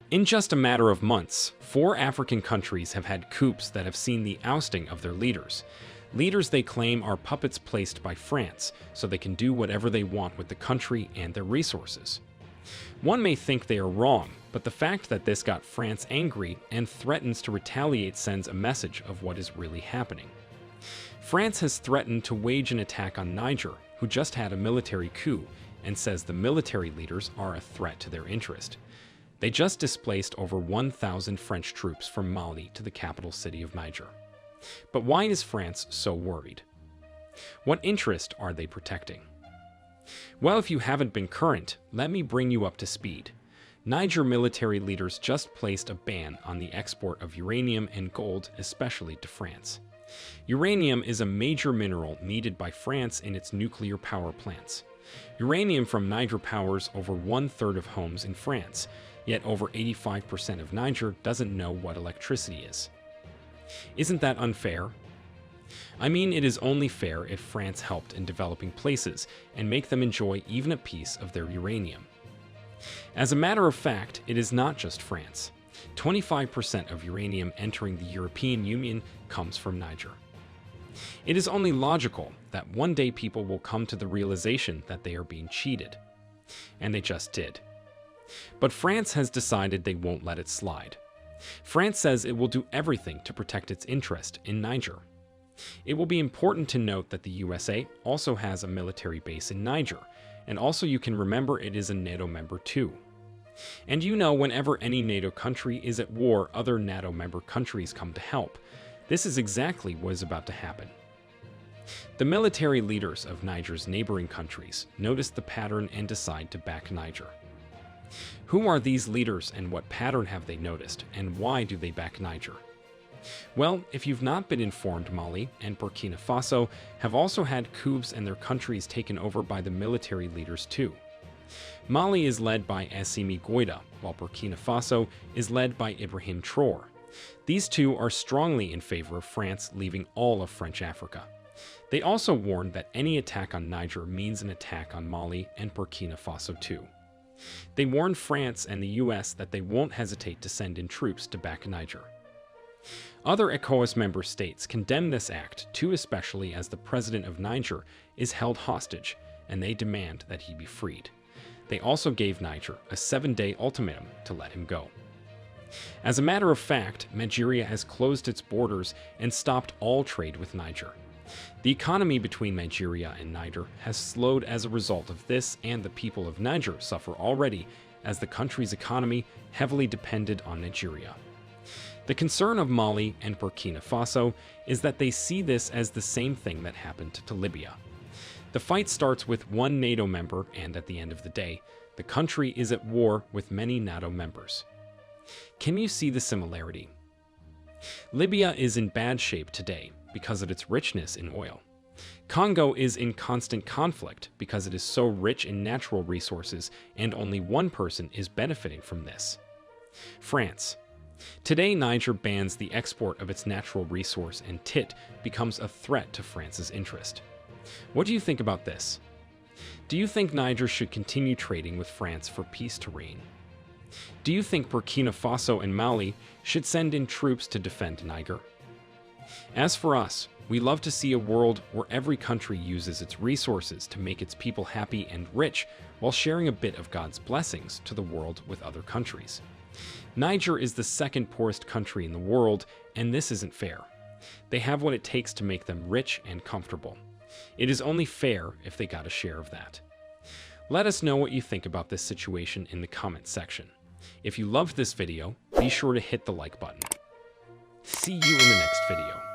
In just a matter of months, 4 African countries have had coups that have seen the ousting of their leaders. Leaders they claim are puppets placed by France, so they can do whatever they want with the country and their resources. One may think they are wrong, but the fact that this got France angry and threatens to retaliate sends a message of what is really happening. France has threatened to wage an attack on Niger, who just had a military coup, and says the military leaders are a threat to their interest. They just displaced over 1,000 French troops from Mali to the capital city of Niger. But why is France so worried? What interest are they protecting? Well, if you haven't been current, let me bring you up to speed. Niger military leaders just placed a ban on the export of uranium and gold, especially to France. Uranium is a major mineral needed by France in its nuclear power plants. Uranium from Niger powers over 1/3 of homes in France, yet over 85% of Niger doesn't know what electricity is. Isn't that unfair? I mean, it is only fair if France helped in developing places and make them enjoy even a piece of their uranium. As a matter of fact, it is not just France. 25% of uranium entering the European Union comes from Niger. It is only logical that one day people will come to the realization that they are being cheated. And they just did. But France has decided they won't let it slide. France says it will do everything to protect its interest in Niger. It will be important to note that the USA also has a military base in Niger, and also you can remember it is a NATO member too. And you know, whenever any NATO country is at war, other NATO member countries come to help. This is exactly what is about to happen. The military leaders of Niger's neighboring countries notice the pattern and decide to back Niger. Who are these leaders and what pattern have they noticed, and why do they back Niger? Well, if you've not been informed, Mali and Burkina Faso have also had coups and their countries taken over by the military leaders too. Mali is led by Asimi Goita, while Burkina Faso is led by Ibrahim Traore. These two are strongly in favor of France leaving all of French Africa. They also warned that any attack on Niger means an attack on Mali and Burkina Faso too. They warned France and the US that they won't hesitate to send in troops to back Niger. Other ECOWAS member states condemn this act too, especially as the president of Niger is held hostage and they demand that he be freed. They also gave Niger a 7-day ultimatum to let him go. As a matter of fact, Nigeria has closed its borders and stopped all trade with Niger. The economy between Nigeria and Niger has slowed as a result of this, and the people of Niger suffer already as the country's economy heavily depended on Nigeria. The concern of Mali and Burkina Faso is that they see this as the same thing that happened to Libya. The fight starts with one NATO member, and at the end of the day, the country is at war with many NATO members. Can you see the similarity? Libya is in bad shape today because of its richness in oil. Congo is in constant conflict because it is so rich in natural resources and only one person is benefiting from this. France. Today, Niger bans the export of its natural resource and tit becomes a threat to France's interest. What do you think about this? Do you think Niger should continue trading with France for peace to reign? Do you think Burkina Faso and Mali should send in troops to defend Niger? As for us, we love to see a world where every country uses its resources to make its people happy and rich while sharing a bit of God's blessings to the world with other countries. Niger is the second poorest country in the world, and this isn't fair. They have what it takes to make them rich and comfortable. It is only fair if they got a share of that. Let us know what you think about this situation in the comment section. If you loved this video, be sure to hit the like button. See you in the next video.